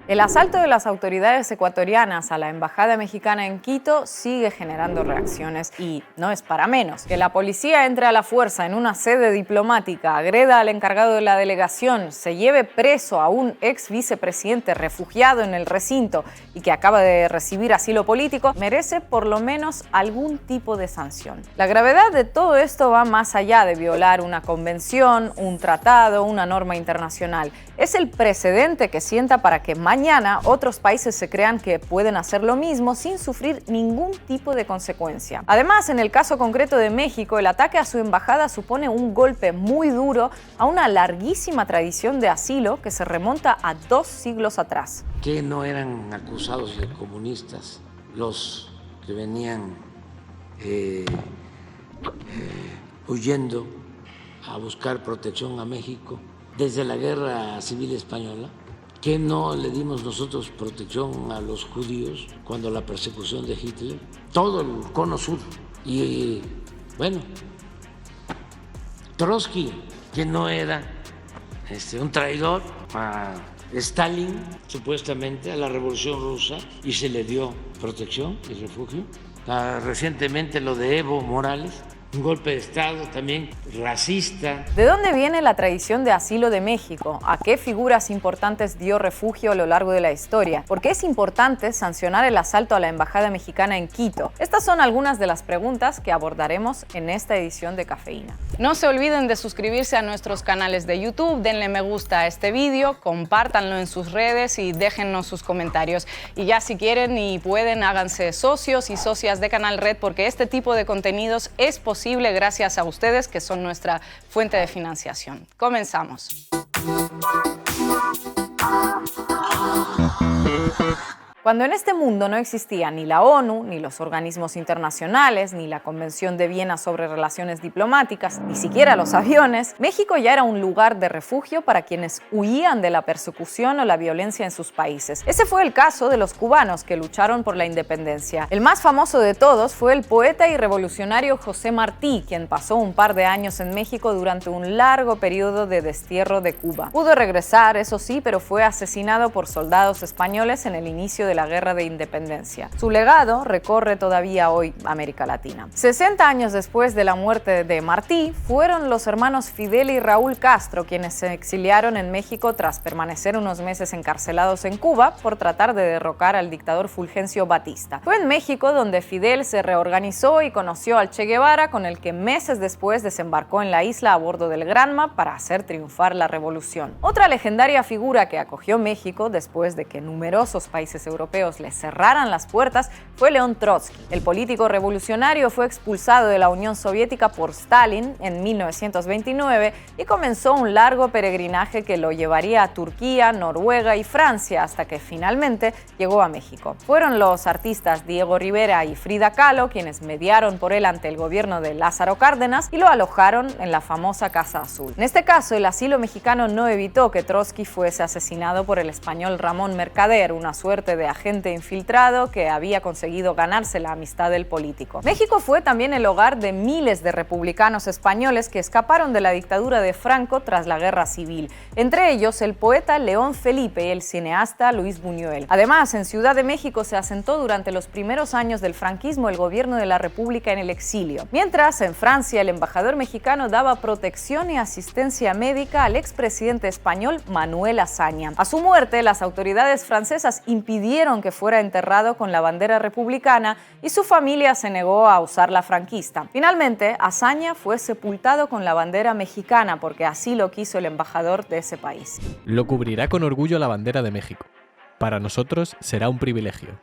El asalto de las autoridades ecuatorianas a la embajada mexicana en Quito sigue generando reacciones y no es para menos. Que la policía entre a la fuerza en una sede diplomática, agreda al encargado de la delegación, se lleve preso a un ex vicepresidente refugiado en el recinto y que acaba de recibir asilo político, merece por lo menos algún tipo de sanción. La gravedad de todo esto va más allá de violar una convención, un tratado, una norma internacional. Es el precedente que sienta para que mañana otros países se crean que pueden hacer lo mismo sin sufrir ningún tipo de consecuencia. Además, en el caso concreto de México, el ataque a su embajada supone un golpe muy duro a una larguísima tradición de asilo que se remonta a 2 siglos atrás. Que no eran acusados de comunistas los que venían huyendo a buscar protección a México desde la Guerra Civil Española, que no le dimos nosotros protección a los judíos cuando la persecución de Hitler, todo el cono sur. Y bueno, Trotsky, que no era un traidor a Stalin, supuestamente, a la Revolución Rusa, y se le dio protección y refugio. Recientemente lo de Evo Morales, un golpe de Estado también racista. ¿De dónde viene la tradición de asilo de México? ¿A qué figuras importantes dio refugio a lo largo de la historia? ¿Por qué es importante sancionar el asalto a la embajada mexicana en Quito? Estas son algunas de las preguntas que abordaremos en esta edición de Cafeína. No se olviden de suscribirse a nuestros canales de YouTube, denle me gusta a este vídeo, compártanlo en sus redes y déjennos sus comentarios. Y ya si quieren y pueden, háganse socios y socias de Canal Red, porque este tipo de contenidos es posible gracias a ustedes, que son nuestra fuente de financiación. Comenzamos. Cuando en este mundo no existía ni la ONU, ni los organismos internacionales, ni la Convención de Viena sobre Relaciones Diplomáticas, ni siquiera los aviones, México ya era un lugar de refugio para quienes huían de la persecución o la violencia en sus países. Ese fue el caso de los cubanos que lucharon por la independencia. El más famoso de todos fue el poeta y revolucionario José Martí, quien pasó un par de años en México durante un largo periodo de destierro de Cuba. Pudo regresar, eso sí, pero fue asesinado por soldados españoles en el inicio de la Guerra de Independencia. Su legado recorre todavía hoy América Latina. 60 años después de la muerte de Martí, fueron los hermanos Fidel y Raúl Castro quienes se exiliaron en México tras permanecer unos meses encarcelados en Cuba por tratar de derrocar al dictador Fulgencio Batista. Fue en México donde Fidel se reorganizó y conoció al Che Guevara, con el que meses después desembarcó en la isla a bordo del Granma para hacer triunfar la revolución. Otra legendaria figura que acogió México después de que numerosos países europeos le cerraran las puertas fue León Trotsky. El político revolucionario fue expulsado de la Unión Soviética por Stalin en 1929 y comenzó un largo peregrinaje que lo llevaría a Turquía, Noruega y Francia hasta que finalmente llegó a México. Fueron los artistas Diego Rivera y Frida Kahlo quienes mediaron por él ante el gobierno de Lázaro Cárdenas y lo alojaron en la famosa Casa Azul. En este caso, el asilo mexicano no evitó que Trotsky fuese asesinado por el español Ramón Mercader, una suerte de agente infiltrado que había conseguido ganarse la amistad del político. México fue también el hogar de miles de republicanos españoles que escaparon de la dictadura de Franco tras la Guerra Civil, entre ellos el poeta León Felipe y el cineasta Luis Buñuel. Además, en Ciudad de México se asentó durante los primeros años del franquismo el gobierno de la República en el exilio, mientras en Francia el embajador mexicano daba protección y asistencia médica al expresidente español Manuel Azaña. A su muerte, las autoridades francesas impidieron que fuera enterrado con la bandera republicana y su familia se negó a usar la franquista. Finalmente, Azaña fue sepultado con la bandera mexicana porque así lo quiso el embajador de ese país. Lo cubrirá con orgullo la bandera de México. Para nosotros será un privilegio.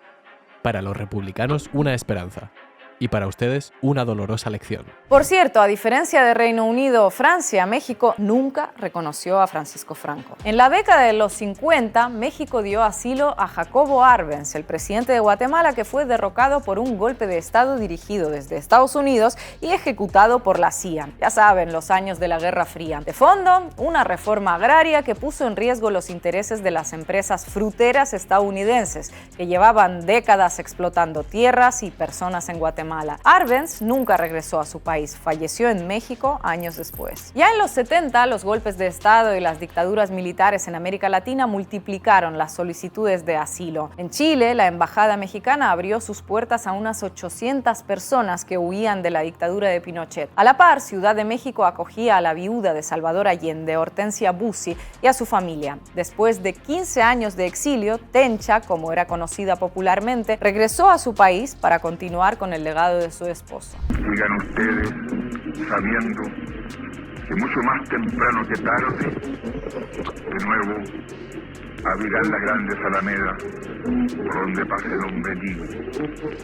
Para los republicanos, una esperanza. Y para ustedes, una dolorosa lección. Por cierto, a diferencia de Reino Unido o Francia, México nunca reconoció a Francisco Franco. En la década de los 50, México dio asilo a Jacobo Arbenz, el presidente de Guatemala que fue derrocado por un golpe de Estado dirigido desde Estados Unidos y ejecutado por la CIA. Ya saben, los años de la Guerra Fría. De fondo, una reforma agraria que puso en riesgo los intereses de las empresas fruteras estadounidenses, que llevaban décadas explotando tierras y personas en Guatemala. Guatemala. Arbenz nunca regresó a su país, falleció en México años después. Ya en los 70, los golpes de Estado y las dictaduras militares en América Latina multiplicaron las solicitudes de asilo. En Chile, la embajada mexicana abrió sus puertas a unas 800 personas que huían de la dictadura de Pinochet. A la par, Ciudad de México acogía a la viuda de Salvador Allende, Hortensia Bussi, y a su familia. Después de 15 años de exilio, Tencha, como era conocida popularmente, regresó a su país para continuar con el legado de su esposo. Sigan ustedes sabiendo que mucho más temprano que tarde, de nuevo abrirán las grandes alamedas por donde pase Don Benigno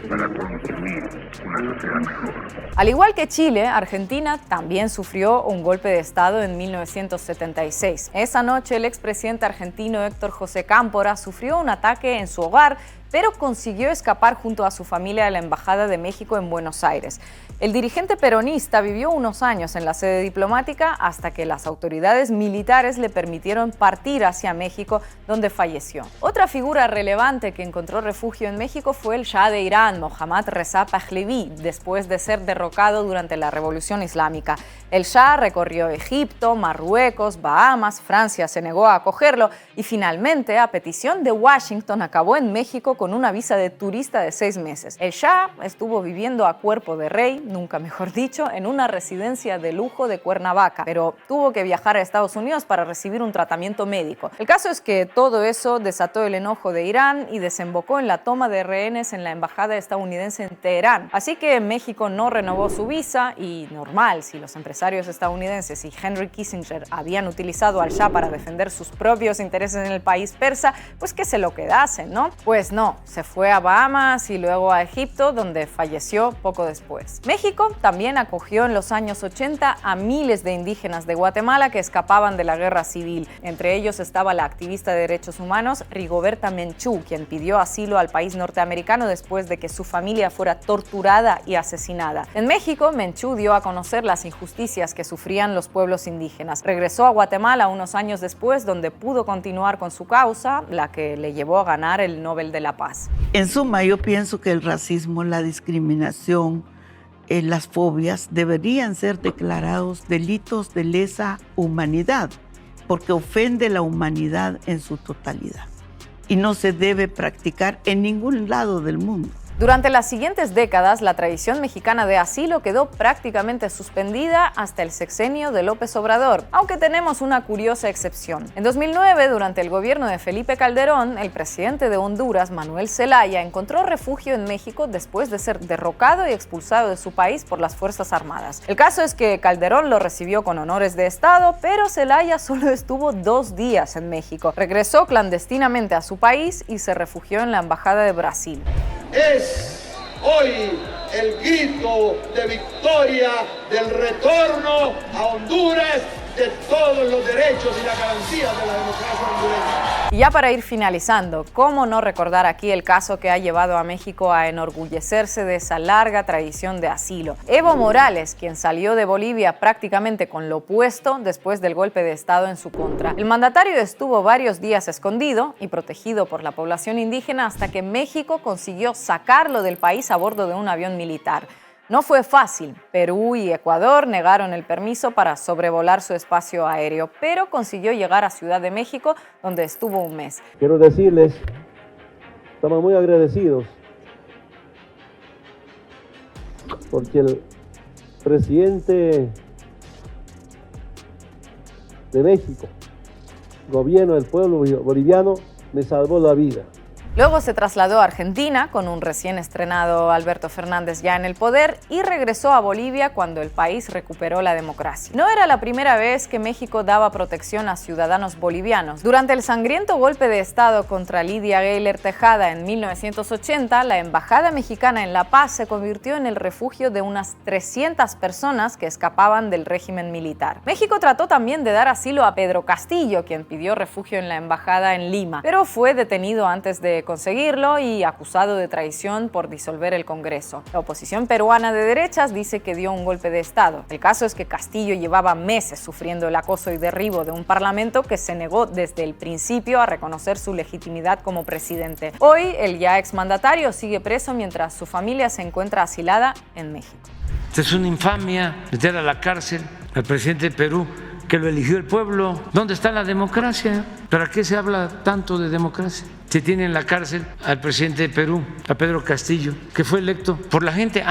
para construir una sociedad mejor. Al igual que Chile, Argentina también sufrió un golpe de Estado en 1976. Esa noche, el expresidente argentino Héctor José Cámpora sufrió un ataque en su hogar, pero consiguió escapar junto a su familia de la Embajada de México en Buenos Aires. El dirigente peronista vivió unos años en la sede diplomática hasta que las autoridades militares le permitieron partir hacia México, donde falleció. Otra figura relevante que encontró refugio en México fue el Shah de Irán, Mohammad Reza Pahlaví, después de ser derrocado durante la Revolución Islámica. El Shah recorrió Egipto, Marruecos, Bahamas, Francia se negó a acogerlo y finalmente, a petición de Washington, acabó en México con una visa de turista de 6 meses. El Shah estuvo viviendo a cuerpo de rey, nunca mejor dicho, en una residencia de lujo de Cuernavaca, pero tuvo que viajar a Estados Unidos para recibir un tratamiento médico. El caso es que todo eso desató el enojo de Irán y desembocó en la toma de rehenes en la embajada estadounidense en Teherán. Así que México no renovó su visa y normal, si los empresarios estadounidenses y Henry Kissinger habían utilizado al Shah para defender sus propios intereses en el país persa, pues que se lo quedasen, ¿no? Pues no, se fue a Bahamas y luego a Egipto, donde falleció poco después. México también acogió en los años 80 a miles de indígenas de Guatemala que escapaban de la guerra civil. Entre ellos estaba la activista de derechos humanos Rigoberta Menchú, quien pidió asilo al país norteamericano después de que su familia fuera torturada y asesinada. En México, Menchú dio a conocer las injusticias que sufrían los pueblos indígenas. Regresó a Guatemala unos años después, donde pudo continuar con su causa, la que le llevó a ganar el Nobel de la Paz. En suma, yo pienso que el racismo, la discriminación, las fobias deberían ser declarados delitos de lesa humanidad, porque ofende la humanidad en su totalidad y no se debe practicar en ningún lado del mundo. Durante las siguientes décadas, la tradición mexicana de asilo quedó prácticamente suspendida hasta el sexenio de López Obrador, aunque tenemos una curiosa excepción. En 2009, durante el gobierno de Felipe Calderón, el presidente de Honduras, Manuel Zelaya, encontró refugio en México después de ser derrocado y expulsado de su país por las Fuerzas Armadas. El caso es que Calderón lo recibió con honores de Estado, pero Zelaya solo estuvo 2 días en México. Regresó clandestinamente a su país y se refugió en la Embajada de Brasil. Es hoy el grito de victoria del retorno a Honduras de todos los derechos y las garantías de la democracia hondureña. Y ya para ir finalizando, ¿cómo no recordar aquí el caso que ha llevado a México a enorgullecerse de esa larga tradición de asilo? Evo Morales, quien salió de Bolivia prácticamente con lo opuesto después del golpe de Estado en su contra. El mandatario estuvo varios días escondido y protegido por la población indígena hasta que México consiguió sacarlo del país a bordo de un avión militar. No fue fácil. Perú y Ecuador negaron el permiso para sobrevolar su espacio aéreo, pero consiguió llegar a Ciudad de México, donde estuvo un mes. Quiero decirles, estamos muy agradecidos porque el presidente de México, gobierno del pueblo boliviano, me salvó la vida. Luego se trasladó a Argentina con un recién estrenado Alberto Fernández ya en el poder y regresó a Bolivia cuando el país recuperó la democracia. No era la primera vez que México daba protección a ciudadanos bolivianos. Durante el sangriento golpe de Estado contra Lidia Gayler Tejada en 1980, la Embajada Mexicana en La Paz se convirtió en el refugio de unas 300 personas que escapaban del régimen militar. México trató también de dar asilo a Pedro Castillo, quien pidió refugio en la Embajada en Lima, pero fue detenido antes de conseguirlo y acusado de traición por disolver el Congreso. La oposición peruana de derechas dice que dio un golpe de Estado. El caso es que Castillo llevaba meses sufriendo el acoso y derribo de un parlamento que se negó desde el principio a reconocer su legitimidad como presidente. Hoy, el ya exmandatario sigue preso mientras su familia se encuentra asilada en México. Es una infamia meter a la cárcel al presidente de Perú, que lo eligió el pueblo. ¿Dónde está la democracia? ¿Para qué se habla tanto de democracia? Se tiene en la cárcel al presidente de Perú, a Pedro Castillo, que fue electo por la gente.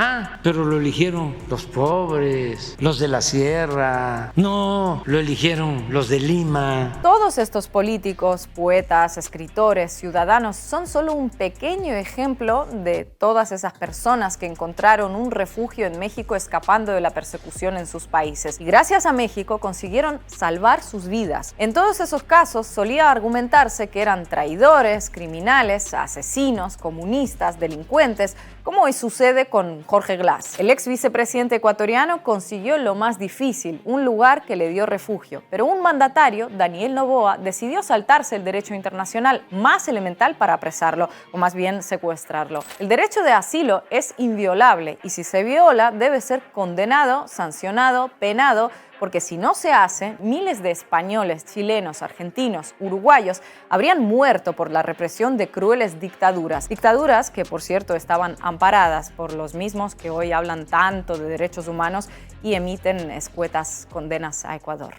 Pero lo eligieron los pobres, los de la sierra. No, lo eligieron los de Lima. Todos estos políticos, poetas, escritores, ciudadanos son solo un pequeño ejemplo de todas esas personas que encontraron un refugio en México escapando de la persecución en sus países. Y gracias a México consiguieron salvar sus vidas. En todos esos casos solía argumentarse que eran traidores, criminales, asesinos, comunistas, delincuentes, como hoy sucede con Jorge Glass. El ex vicepresidente ecuatoriano consiguió lo más difícil, un lugar que le dio refugio. Pero un mandatario, Daniel Noboa, decidió saltarse el derecho internacional más elemental para apresarlo, o más bien secuestrarlo. El derecho de asilo es inviolable y si se viola debe ser condenado, sancionado, penado, porque si no se hace, miles de españoles, chilenos, argentinos, uruguayos habrían muerto por la represión de crueles dictaduras. Dictaduras que, por cierto, estaban amparadas por los mismos que hoy hablan tanto de derechos humanos y emiten escuetas condenas a Ecuador.